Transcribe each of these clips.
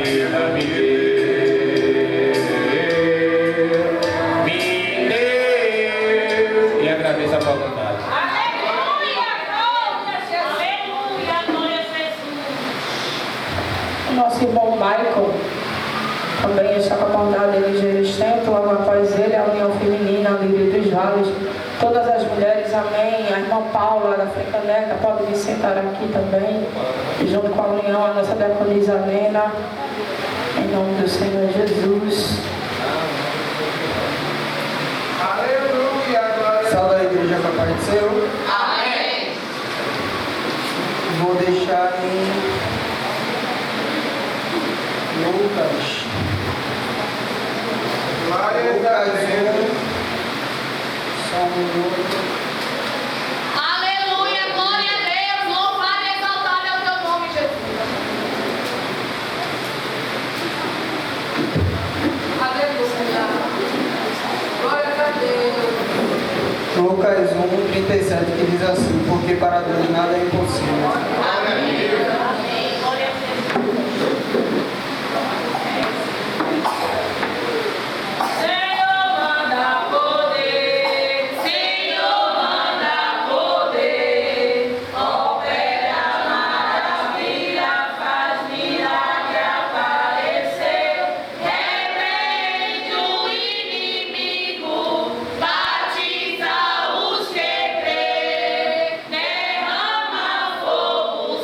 vida me deu. E agradeço a vontade. Aleluia, glória a Jesus. Nosso irmão Michael também está com a bondade de Jerusalém, logo após ele, a União Feminina, a Líder dos Vales, todas as mulheres, amém. A irmã Paula da Frecaneca pode vir sentar aqui também, junto com a União, a nossa diaconisa Lena, em nome do Senhor Jesus. Aleluia, glória. Salve a igreja com a paz do Senhor. Amém. Vou deixar em Lucas. Lucas 1. Só um minuto. Aleluia, glória a Deus. Louvado e exaltado é o teu nome, Jesus. Aleluia. Glória a Deus. Lucas 1:37, que diz assim: porque para Deus nada é impossível. Amém. Glória a Senhor, manda poder. Senhor, manda poder. Opera maravilha, faz milagre aparecer. Repreende o inimigo, batiza os que crê. Derrama fogo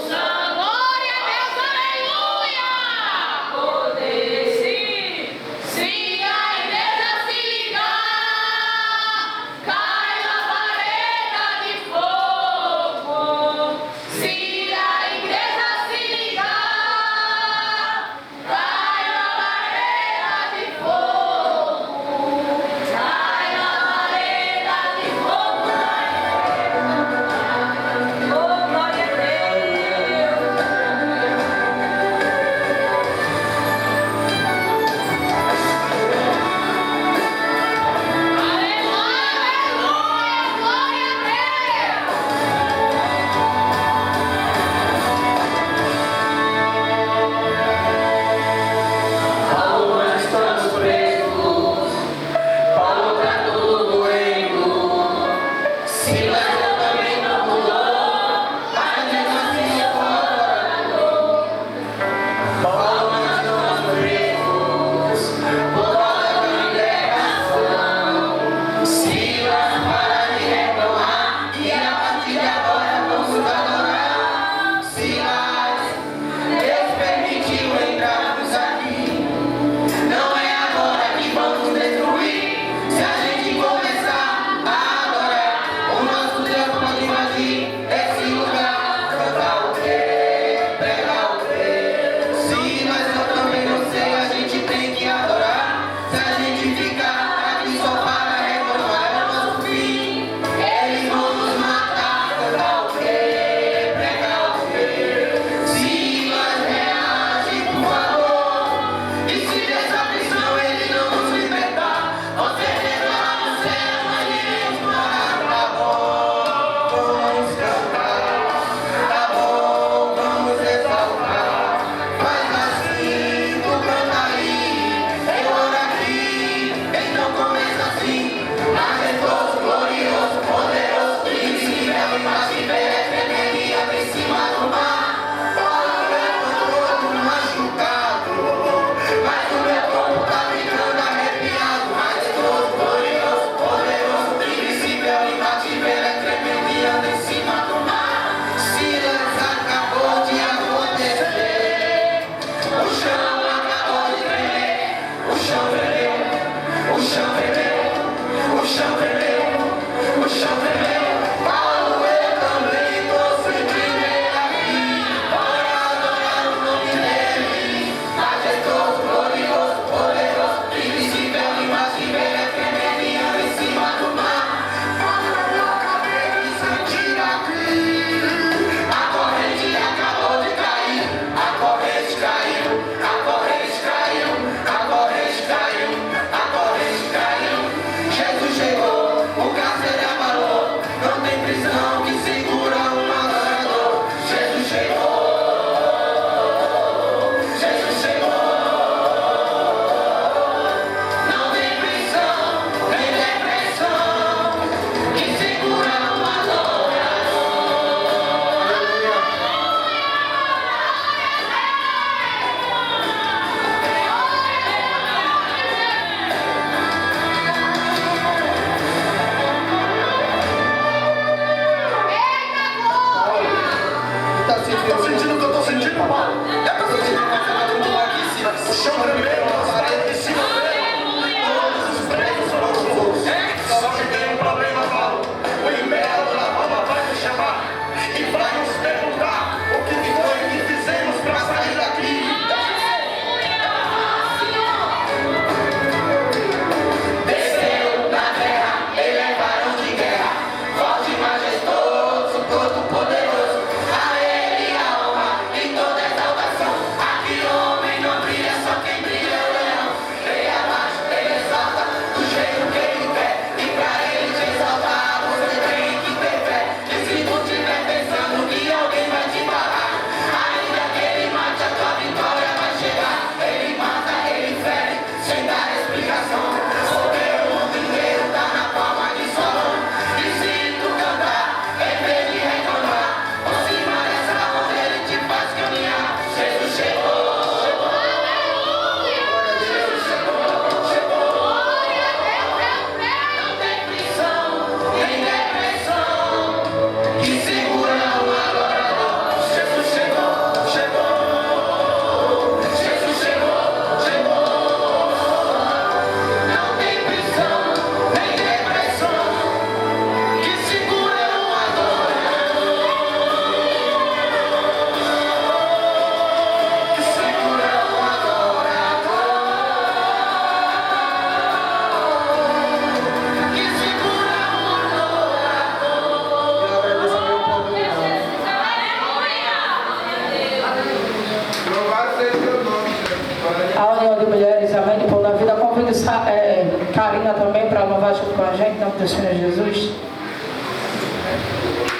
Karina também para louvar junto com a gente, em nome do Senhor Jesus.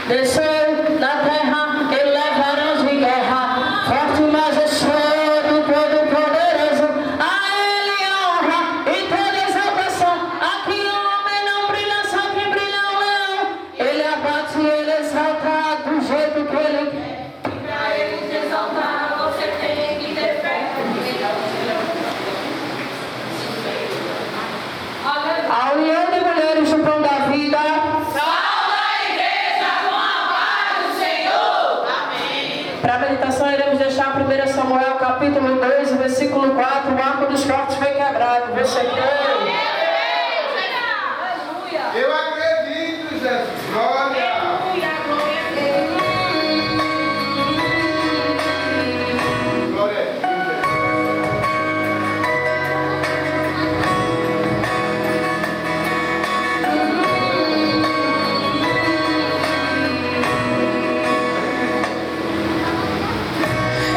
Desceu na terra, ele leva arãos de guerra, forte e majestoso, todo-poderoso. A ele honra e toda exaltação. Aqui o homem não brilha, só que brilha o leão. Ele abate e ele exalta do jeito que ele quer. E pra ele te exaltar, você tem que ter fé. A união de mulheres do pão da vida. Salva a igreja com a paz do Senhor. Amém. Para a meditação iremos deixar 1 Samuel capítulo 2, versículo 4. O arco dos fortes foi quebrado. Você crê? Aleluia. Eu acredito, Jesus. Glória. Aleluia, glória a Deus. Glória a Deus.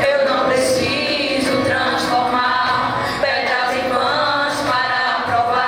Eu não preciso transformar pedras em pães para provar.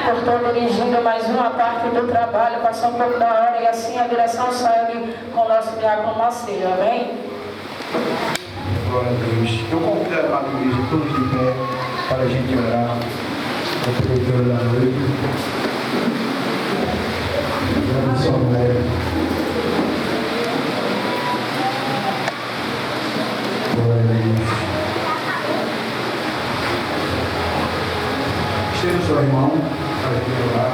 por estar dirigindo mais uma parte do trabalho, passou um pouco da hora e assim a direção segue com o nosso diácono Macedo, amém? Glória a Deus. Eu convido a amada igreja todos de pé para a gente orar o produtor da noite. Grande Samuel. Glória a Deus. Estenda o seu irmão para a gente orar.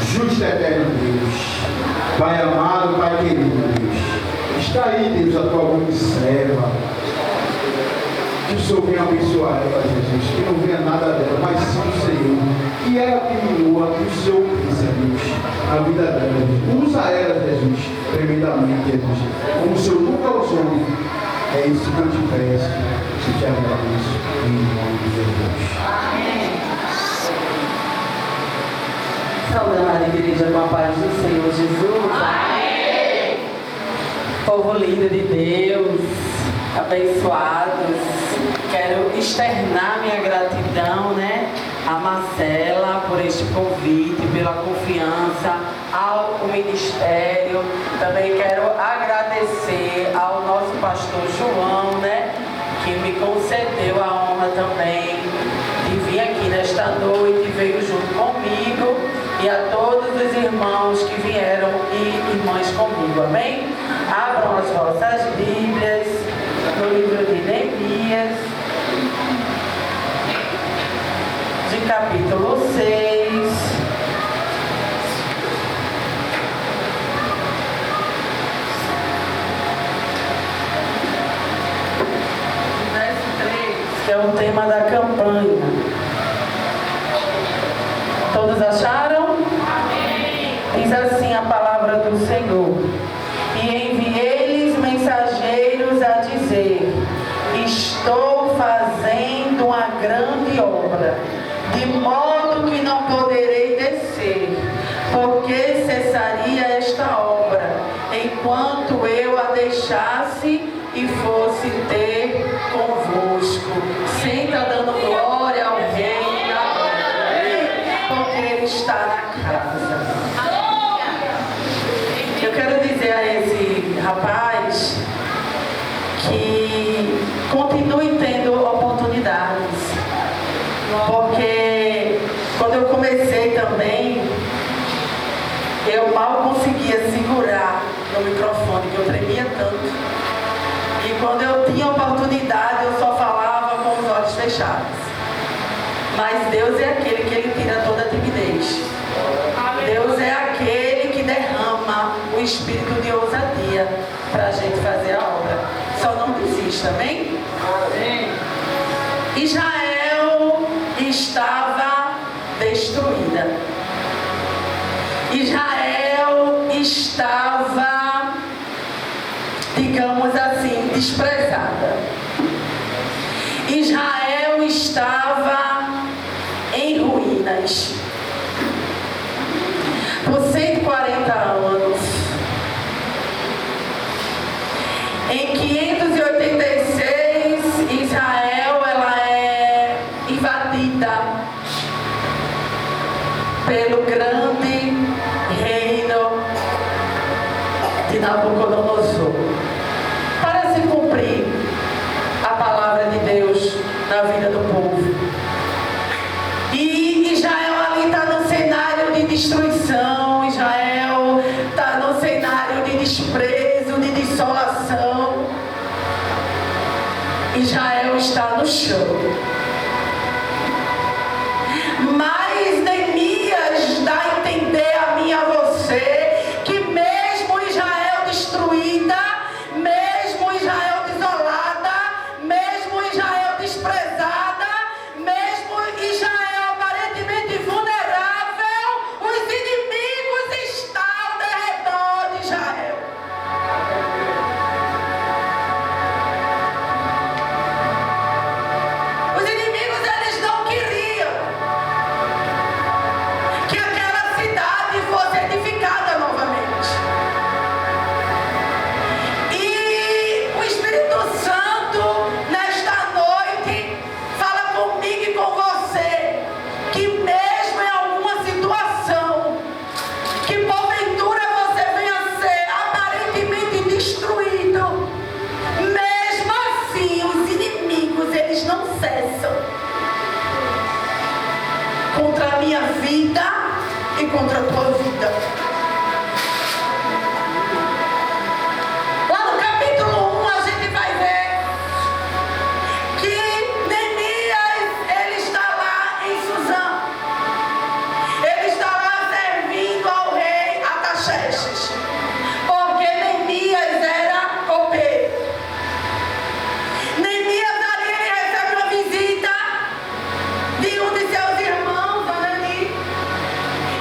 Justo e eterno Deus, Pai amado, Pai querido Deus, está aí, Deus, a tua observa. Que o Senhor venha abençoar ela, Jesus, que não venha nada dela, mas sim o Senhor, que ela diminua, que o Senhor cresça, Deus, a vida dela, Jesus. Usa ela, Jesus, tremendamente, Jesus, como o Senhor nunca usou. É isso que eu te peço, que te agradeço, em nome de Jesus. Saudar a igreja com a paz do Senhor Jesus. Amém. Povo lindo de Deus, abençoados. Quero externar minha gratidão, a Marcela por este convite, pela confiança ao ministério. Também quero agradecer ao nosso pastor João, que me concedeu a honra também de vir aqui nesta noite, veio junto comigo, e a todos os irmãos que vieram e irmãs comigo, amém? Abram as vossas Bíblias no livro de Neemias, de capítulo 6. Verso 3, que é o tema da campanha. Todos acharam? Diz assim a palavra do Senhor: e enviei-lhes mensageiros a dizer: estou fazendo uma grande obra, de modo que não poderei descer, porque cessaria esta obra, enquanto eu a deixasse e fosse ter convosco. Senta dando glória ao Rei, porque Ele está na casa. Eu quero dizer a esse rapaz que continue tendo oportunidades, porque quando eu comecei também, eu mal conseguia segurar no microfone, que eu tremia tanto. E quando eu tinha oportunidade, eu só falava com os olhos fechados. Mas Deus é aquele que Ele tira toda a timidez. Deus é aquele que derrama o espírito de ousadia para a gente fazer a obra. Só não desista, amém? Israel estava destruída. Israel estava, digamos assim, desprezada. Israel estava em ruínas. Por 140 anos, em 586, Israel ela é invadida pelo grande reino de Nabucodonosor. Para se cumprir a palavra de Deus na vida do povo. E Israel ali está no cenário de destruição, Israel está no cenário de desprezo, de desolação. Israel está no chão. Mas Neemias dá a entender a mim e a você que mesmo Israel destruída, mesmo Israel desolada, mesmo Israel desprezada, mesmo Israel aparentemente vulnerável, os inimigos estão ao redor de Israel. Os contra a tua vida. Lá no capítulo 1 a gente vai ver que Neemias, ele está lá em Suzã. Ele está lá servindo ao rei Artaxerxes, porque Neemias era copeiro. Neemias ali ele recebe uma visita de um de seus irmãos, Anani,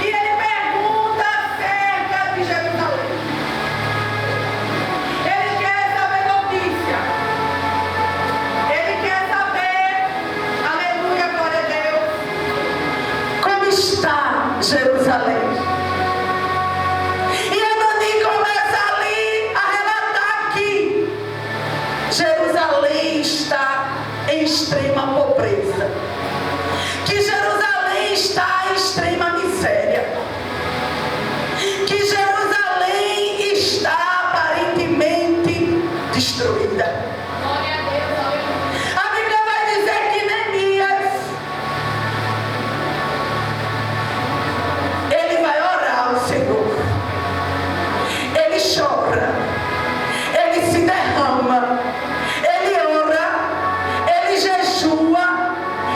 e ele pergunta acerca de Jerusalém. Ele quer saber notícia. Ele quer saber, aleluia, glória a Deus, como está Jerusalém. E Anani começa ali a relatar que Jerusalém está em extrema pobreza, que Jerusalém está em extrema miséria, que Jerusalém está aparentemente destruída. Glória a Deus, aleluia. A Bíblia vai dizer que Neemias, ele vai orar ao Senhor, ele chora, ele se derrama, ele ora, ele jejua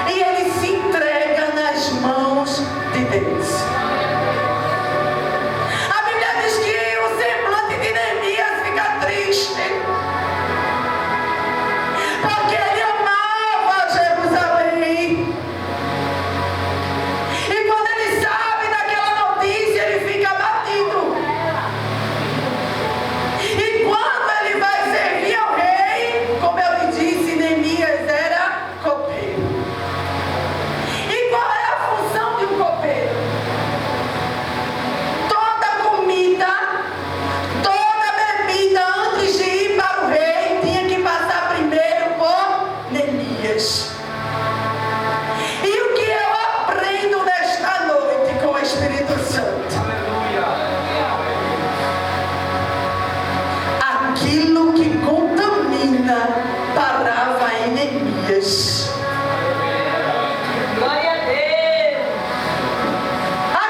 e ele se entrega nas mãos de Deus. A Bíblia diz que o semblante de Neemias fica triste, porque ele amava Jerusalém. E quando ele sabe daquela notícia, ele fica abatido. E quando ele vai servir ao rei, como eu lhe disse, Neemias era copeiro. E qual é a função de um copeiro? Toda comida, toda bebida antes de ir para o rei tinha que passar primeiro por Neemias. E o que eu aprendo nesta noite com o Espírito Santo? Aquilo que contamina parava em Neemias. Glória a Deus.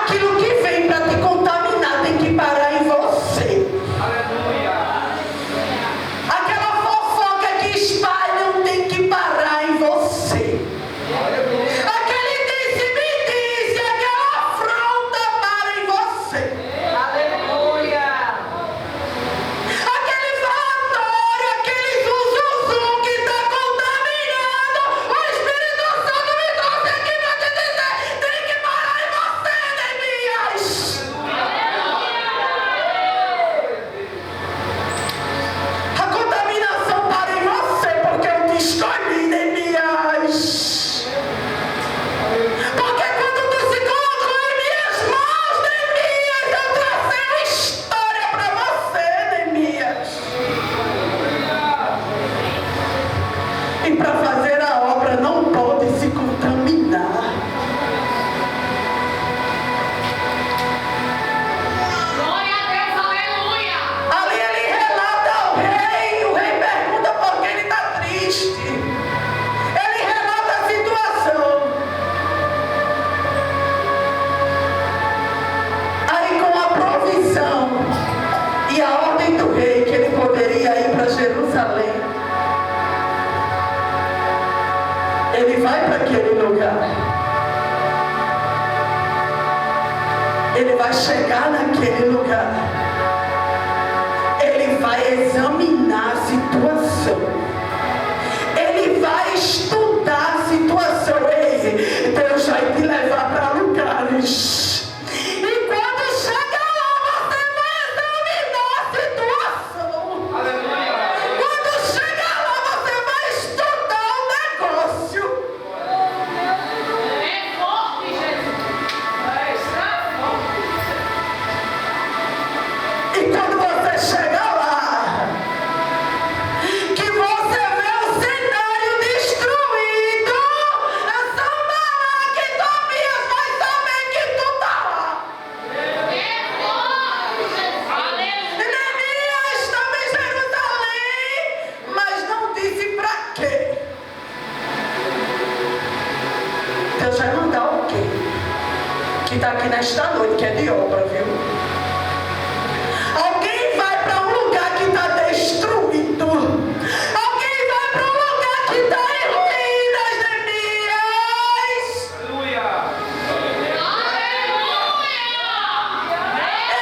Aquilo que vem para te contaminar tem que parar em você. Aquela fofoca que espalham tem que parar em você. Aquele disse-me-disse, aquela afronta para em você. Aleluia. Aquele falatório, aquele zuzuzu que está contaminando, o Espírito Santo me trouxe aqui para te dizer, tem que parar em você, Neemias. A contaminação para em você, porque eu te escolhi, Neemias. Porque quando tu se colocou em minhas mãos, Neemias, eu tracei uma história para você, Neemias. E para fazer a obra não pode se contaminar. Glória a Deus, aleluia. Ali ele relata ao rei, e o rei pergunta por que ele está triste. Ele relata a situação. Aí com a provisão e a ordem do rei que ele poderia ir para Jerusalém, ele vai para aquele lugar. Ele vai chegar naquele lugar. Ele vai examinar a situação. Ele vai estudar a situação. Ei, Deus vai te levar para lugares. E quando chegar lá, você vai examinar a situação. Quando chegar lá, você vai estudar o negócio. É forte, Jesus. Está forte. E quando você chegar lá, aqui nesta noite, que é de obra, viu? Alguém vai para um lugar que está destruído. Alguém vai para um lugar que está em ruínas, Neemias.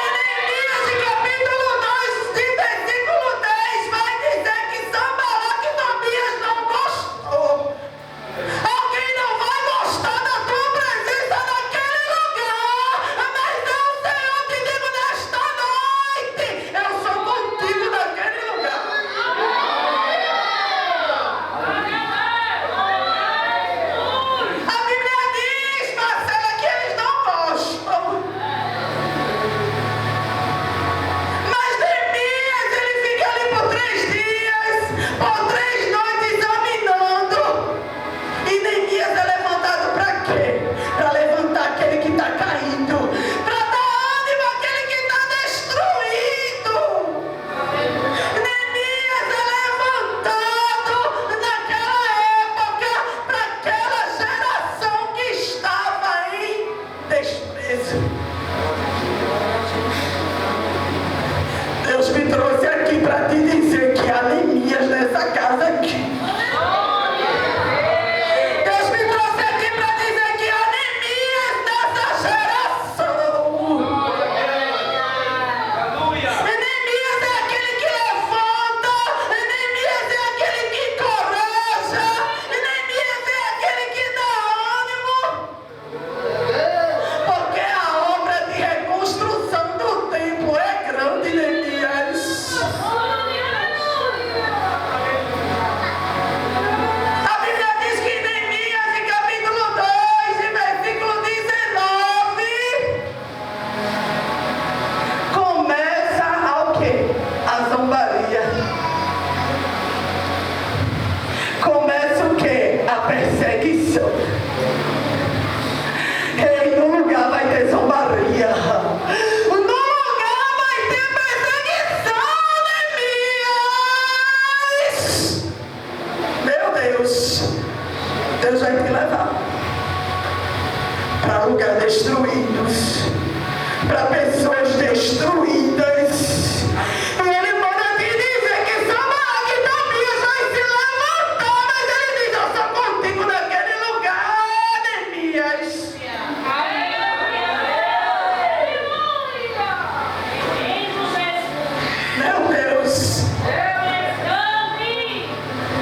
Neemias, em capítulo 2, de versículo 10, vai dizer que Sanbalate e Tobias não gostou. Alguém não vai gostar da tua presença naquele lugar, mas é o Senhor que digo nesta noite: eu sou contigo naquele lugar. A Bíblia diz, Marcela, que eles não gostam. Mas Neemias, ele fica ali por 3 dias, por 3 noites examinando. E Neemias é levantado para quê? Para levantar aquele que está caído, para dar ânimo àquele que está destruído. Neemias é levantado naquela época para aquela geração que estava em desprezo. Deus me trouxe aqui para te dizer que há Neemias nessa casa aqui. Deus me trouxe aqui para dizer que há Neemias nessa geração. Neemias é aquele que levanta. Neemias é aquele que encoraja. Neemias é aquele que dá ânimo. Porque a obra de reconstrução do templo é grande, Neemias. A Bíblia diz que em Neemias, em capítulo 2, em versículo 19, começa o quê? A zombaria. Começa o quê? A perseguição. Ei, no lugar vai ter zombaria. No lugar vai ter perseguição, Neemias. Meu Deus, Deus vai te levar para lugares destruídos, para pessoas destruídas. E Ele manda te dizer que Sanbalate e Tobias vai se levantar, mas Ele diz: eu sou contigo naquele lugar, Neemias. Meu Deus.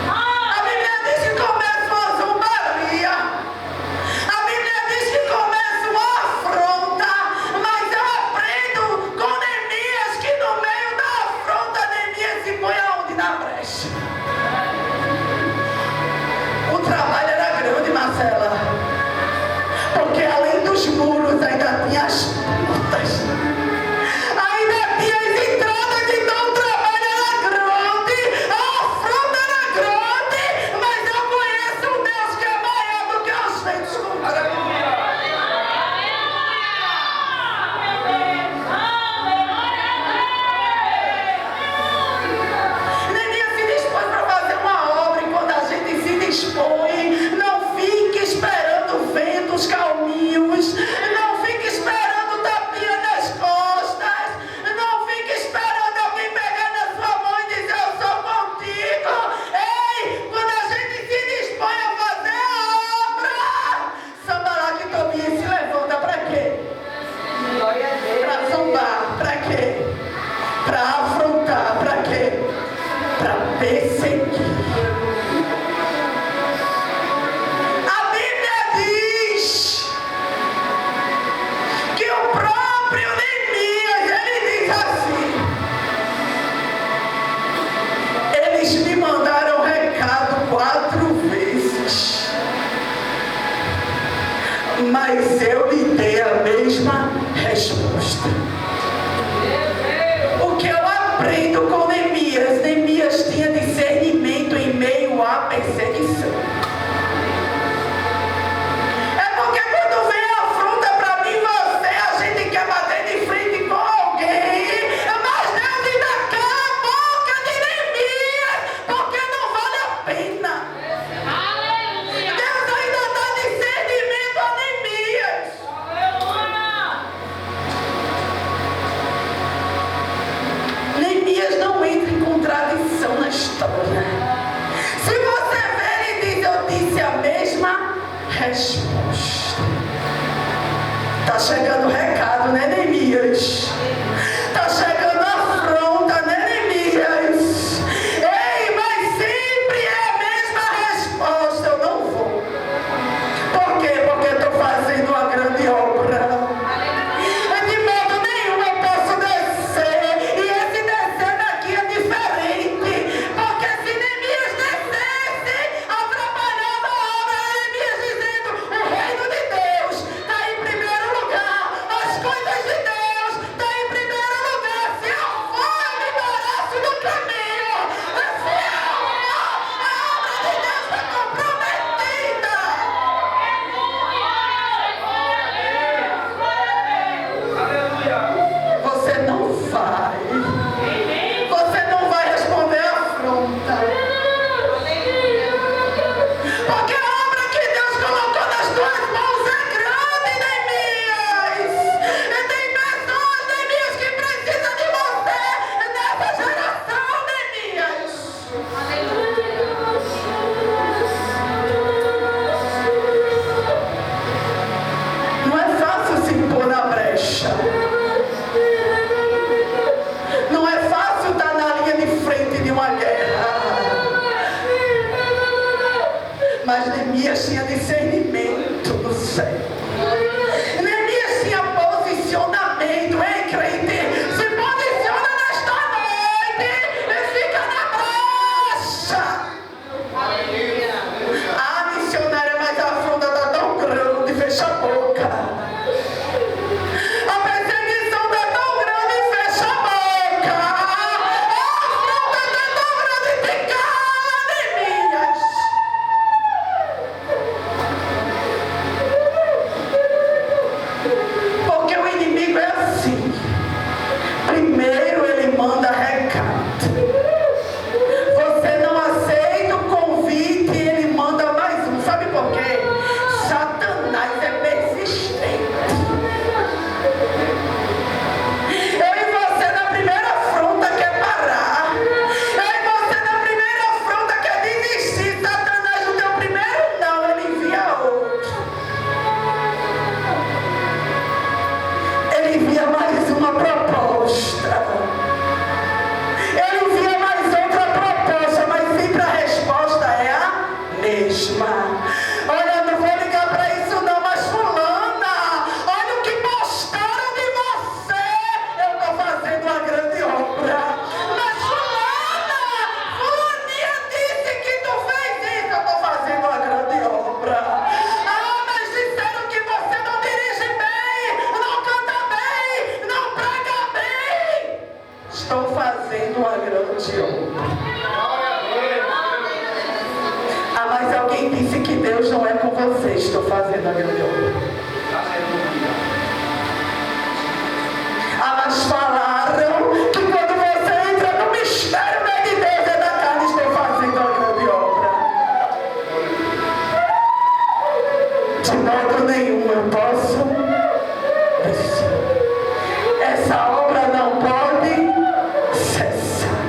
A Bíblia diz que começa uma zombaria. A Bíblia diz que começa uma afronta. Mas eu aprendo com Neemias que no meio da afronta, Neemias se põe aonde? Na brecha. O trabalho era grande, Marcela. Porque além dos muros ainda tinha as portas. Ainda tinha as entradas, então o trabalho era grande, a afronta era grande, mas eu conheço um Deus que é maior do que os feitos com Neemias se dispôs para fazer uma obra, e quando a gente se dispõe, não fique esperando ventos calminhos, não fique esperando tapinha nas costas, não fique esperando alguém pegar na sua mão e dizer: eu sou contigo. Ei, quando a gente se dispõe a fazer a obra, Sanbalate e Tobias se levanta para quê? Para zombar, para quê? Para afrontar, para quê? Para perseguir. A Bíblia diz que o próprio Neemias, ele diz assim: eles me mandaram recado 4 vezes, mas eu lhe dei a mesma resposta. O que eu aprendo com Neemias, Neemias tinha discernimento em meio à perseguição. É porque quando vem a afronta para mim e você, a gente quer bater de frente com alguém, mas Deus ainda cala a boca de Neemias, porque não vale a pena. Deus ainda dá discernimento a Neemias. resposta. Tá chegando o recado, né, Neemias? Tá chegando a afronta, né, Neemias? Ei, mas sempre é a mesma resposta. Eu não vou. Por quê? Porque eu estou fazendo uma grande obra. De modo nenhum eu posso descer. E esse descer daqui é diferente. Porque se Neemias descesse, atrapalhava a obra de Neemias, dizendo: o reino de Deus está em primeiro lugar. As coisas de Deus estão em primeiro lugar. Se a fome parasse no caminho, se a obra de Deus está comprometida. Você não vai. Você não vai responder a afronta. Porque a obra que Deus colocou nas tuas mãos é grande, Neemias. E tem pessoas, Neemias, que precisam de você nessa geração, Neemias. Não é fácil se pôr na brecha. Não é fácil estar na linha de frente de uma guerra. Mas Neemias tinha discernimento do céu. Neemias tinha posicionamento. Ei, crente, se posiciona nesta noite e fica na brecha. Ah, missionária, mas a afronta está tão grande, fecha a boca. A perseguição está tão grande, fecha a boca. A afronta está tão grande, te cala, Neemias. Porque o inimigo é assim. Primeiro ele manda recado. Você não aceita o convite e ele manda mais um. Sabe por quê? Satanás é persistente. Eu e você na primeira afronta quer parar. Eu e você na primeira afronta quer desistir. Satanás no teu primeiro não, ele envia outro. Ele envia mais uma proposta. Ele envia mais outra proposta, mas sempre a resposta é a mesma. Olha, eu não vou ligar para isso não, mas fulana, olha o que postaram de você. Eu estou fazendo uma grande obra. Mas fulaninha disse que tu fez isso. Eu estou fazendo uma grande obra. Ah, mas disseram que você não dirige bem, não canta bem, não prega bem. Estou fazendo uma grande obra. Ah, mas alguém disse que Deus não é com você. Estou fazendo a grande obra. Ah, mas falaram que quando você entra no mistério não é de Deus, é da carne. Estou fazendo a grande obra. De modo nenhum eu posso descer. Essa obra não pode cessar.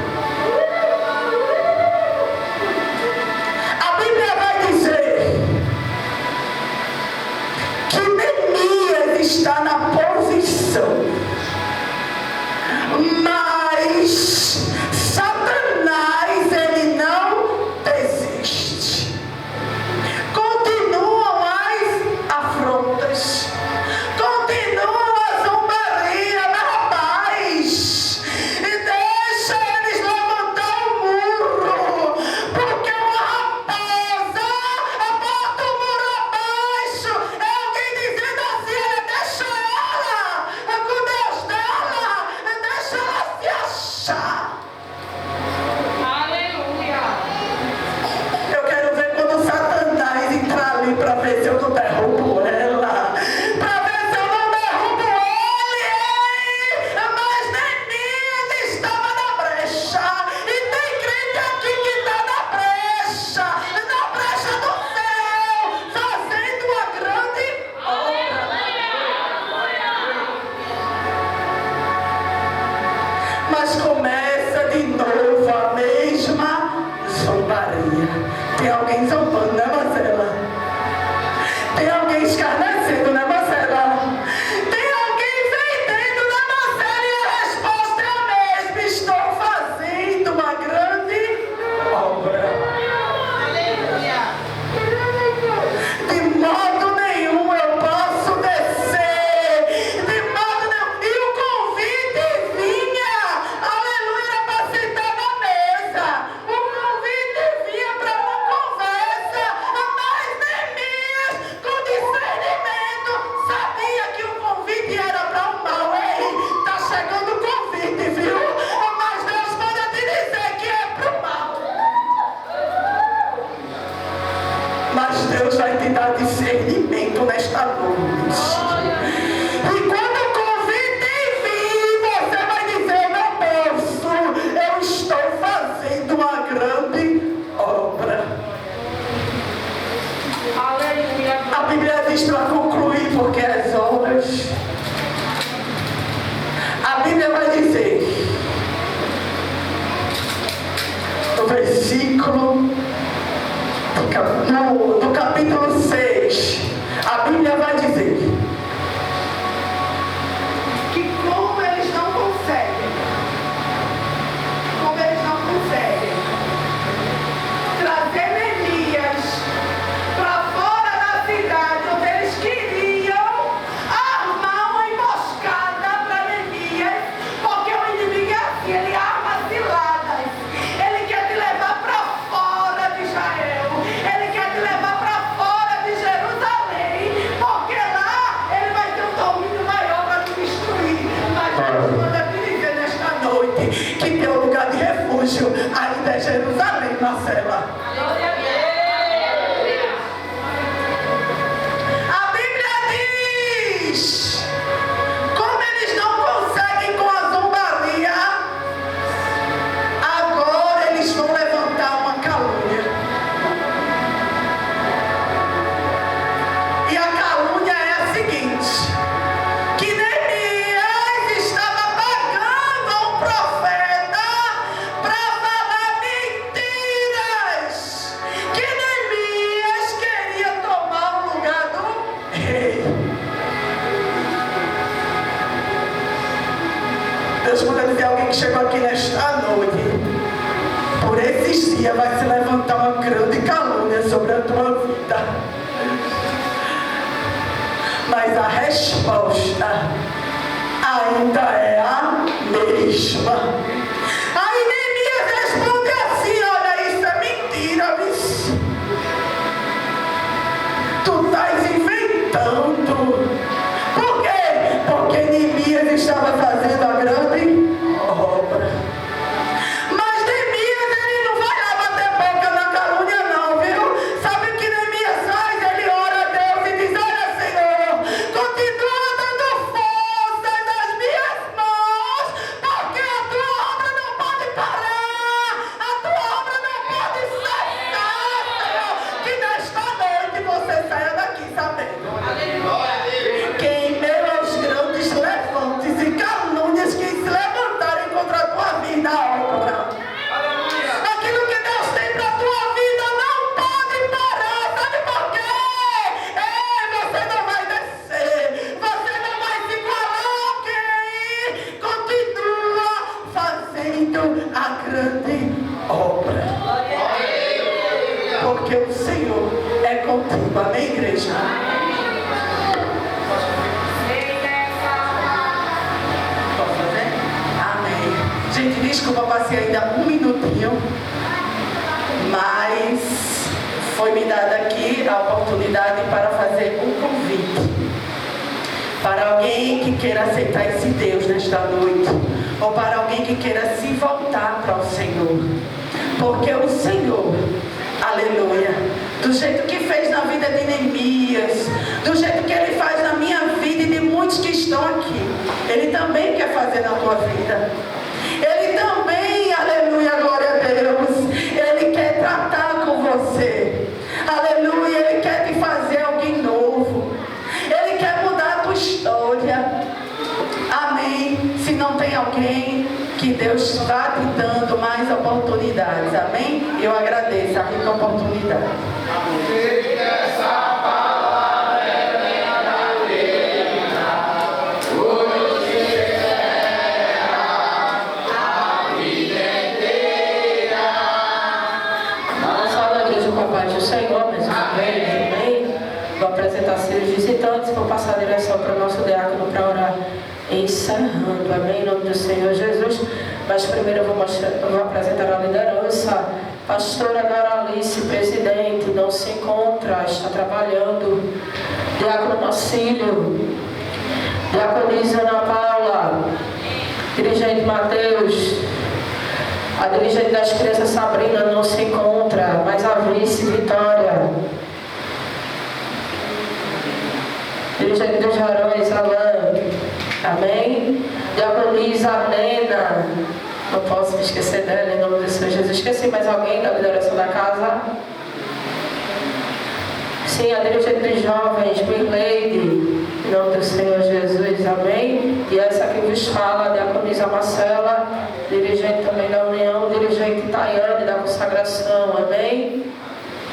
A Bíblia vai dizer que Neemias está na posição, mas Satanás ele não desiste. Continuam as afrontas, continuam a zombaria, rapaz, e deixa eles levantar o muro, porque uma raposa bota o muro abaixo. É alguém dizendo assim: deixa ela com Deus dela, deixa ela se achar. Eu quero ver quando Satanás entrar ali para ver se eu não derrubo ela, para ver se eu não derrubo ele. Mas Neemias estava na brecha. E tem crente aqui que está na brecha do céu, fazendo uma grande obra. Mas começa de novo a mesma zombaria. Tem alguém zombando, né, Marcela? Deus vai te dar discernimento nesta noite. E quando o convite vir, você vai dizer: eu não posso, eu estou fazendo uma grande obra. Aleluia. A Bíblia diz para concluir, porque as obras, a Bíblia vai dizer, no versículo no capítulo 6, a Bíblia vai dizer que como eles não conseguem trazer Neemias para fora da cidade, onde eles queriam armar uma emboscada para Neemias, porque o inimigo é assim, ele arma ciladas, ele quer te levar para fora de Israel, ele quer te levar para fora de Jerusalém, porque lá ele vai ter um domínio maior para te destruir. Mas Deus manda te dizer nesta noite que teu lugar de refúgio ainda é Jerusalém, Marcela. A Bíblia diz, como eles não conseguem com a zombaria, agora eles vão levantar uma calúnia. E a calúnia é a seguinte: que Neemias estava pagando a um profeta para falar mentiras, que Neemias queria tomar o lugar do rei. Deus manda dizer a alguém que chegou aqui nesta noite: por esses dias vai se levantar uma grande calúnia sobre a tua vida, mas a resposta ainda é a mesma. Aí Neemias responde assim: olha, isso é mentira, viu? Tu estás inventando. Por quê? Porque Neemias estava fazendo a grande obra. Mas Neemias, ele não vai lá bater boca na calúnia não, viu? Sabe o que Neemias faz? Ele ora a Deus e diz: olha, Senhor, continua dando força nas minhas mãos, porque a tua obra não pode parar, a tua obra não pode cessar, Senhor. Que nesta noite você saia daqui sabendo que em meio aos grandes levantes e calúnias que se levantarem contra a tua vida, obra, aquilo que Deus tem para a tua vida não pode parar. Sabe por quê? Você não vai descer, você não vai se igualar a alguém. Continua fazendo a grande obra, porque o Senhor é contigo. Amém, igreja? Posso fazer? Amém. Gente, desculpa, passei ainda um minutinho, mas foi me dada aqui a oportunidade para fazer um convite para alguém que queira aceitar esse Deus nesta noite, ou para alguém que queira se voltar para o Senhor, porque o Senhor, aleluia, do jeito que fez na vida de Neemias, do jeito que Ele faz na minha vida e de muitos que estão aqui, Ele também quer fazer na tua vida. Ele também, aleluia, glória a Deus, Ele quer tratar com você, aleluia, Ele quer te fazer alguém novo, Ele quer mudar a tua história. Amém. Se não tem alguém, que Deus está te dando mais oportunidades. Amém? Eu agradeço a rica oportunidade. Vamos falar da igreja com a paz do Senhor, meus irmãos. Amém? Vou apresentar seus visitantes, vou passar a direção para o nosso diácono para orar, encerrando. Amém? Em nome do Senhor Jesus. Mas primeiro eu vou apresentar a liderança. Pastora Doralice, presidente, não se encontra, está trabalhando. Diácono Marcílio, diaconisa Ana Paula, dirigente Mateus, a dirigente das crianças Sabrina não se encontra, mas a vice Vitória. dirigente dos varões, Alain. Amém? Diaconisa Nena. Não posso me esquecer dela, em nome do Senhor Jesus. Esqueci mais alguém da liderança da casa? Sim, a dirigente dos jovens, Mirleide, em nome do Senhor Jesus, amém? E essa que vos fala, a diaconisa Marcela, dirigente também da União, dirigente Tayane da consagração, amém?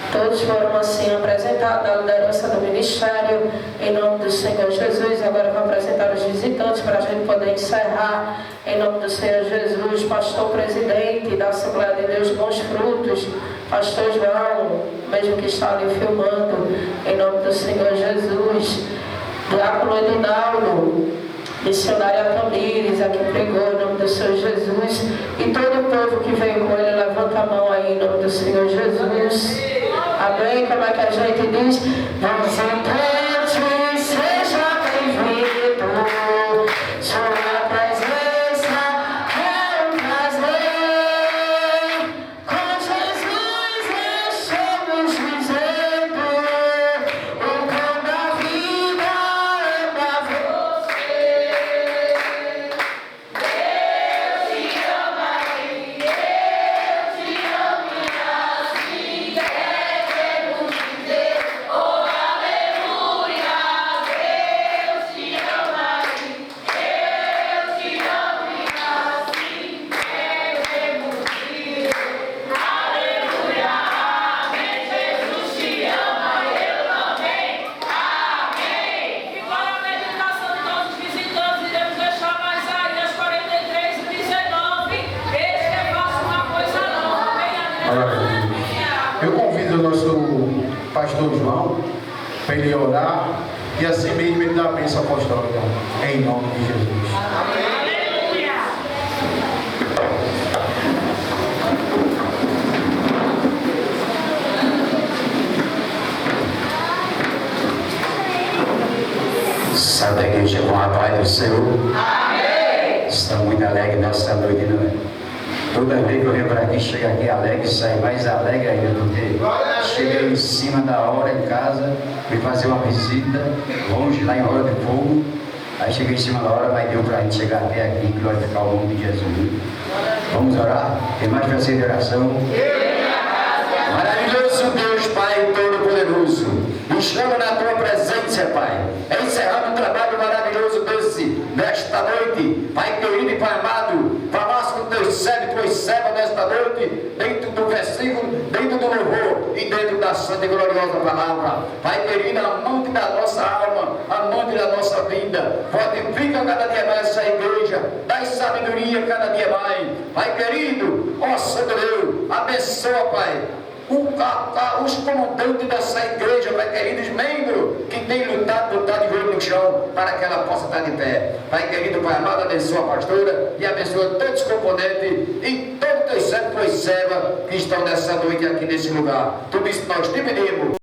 Todos foram assim apresentados à liderança do ministério, em nome do Senhor Jesus. Agora vou apresentar os visitantes para a gente poder encerrar, em nome do Senhor Jesus. Pastor presidente da Assembleia de Deus Bons Frutos, Pastor João, mesmo que está ali filmando, em nome do Senhor Jesus. Diácono Edinaldo, missionária Tamires, aqui pregou, em nome do Senhor Jesus. E todo o povo que veio com ele, levanta a mão aí, em nome do Senhor Jesus. Amém? Como é que a gente diz? Visitante, seja bem-vindo. Sua presença é um prazer. Com Jesus estamos dizendo: o pão da vida ama você. Deus te ama e Deus te ama assim. Queremos dizer, oh aleluia. Deus te ama e Deus te ama assim. Queremos dizer, aleluia, amém. Jesus te ama, eu também, amém. E para a meditação de todos os visitantes, iremos deixar mais Isaías 43 e 19. Eis que faço uma coisa nova. Venha a Eu convido o nosso pastor João para ele orar e assim mesmo ele dá a bênção apostólica, em nome de Jesus. Aleluia. Salve a igreja com a paz do Senhor. Amém. Estou muito alegre nessa noite, não é? Toda vez que eu venho para aqui, chego aqui alegre, saio mais alegre ainda, porque cheguei em cima da hora em casa, fui fazer uma visita longe, lá em Hora do Fogo. Aí cheguei em cima da hora, mas deu para a gente chegar até aqui, glorificar o nome de Jesus. Vamos orar? Tem mais prazer de oração? Maravilhoso Deus, Pai Todo-Poderoso, estamos na Tua presença, Pai, encerrando um trabalho maravilhoso nesta noite, Pai querido e Pai amado, falasse com Teus servos, Tuas servas nesta noite, dentro do versículo, dentro do louvor e dentro da santa e gloriosa palavra. Pai querido, amante da nossa alma, amante da nossa vida, fortifica cada dia mais essa igreja, dá sabedoria cada dia mais. Pai querido, ó Santo Deus, abençoa, Pai, os comandantes dessa igreja, Pai querido, os membros que têm lutado de joelho no chão, para que ela possa estar de pé. Pai querido, Pai amado, abençoa a pastora e abençoa todos os componentes e todos os servos e servas que estão nessa noite aqui nesse lugar. Tudo isso nós te pedimos.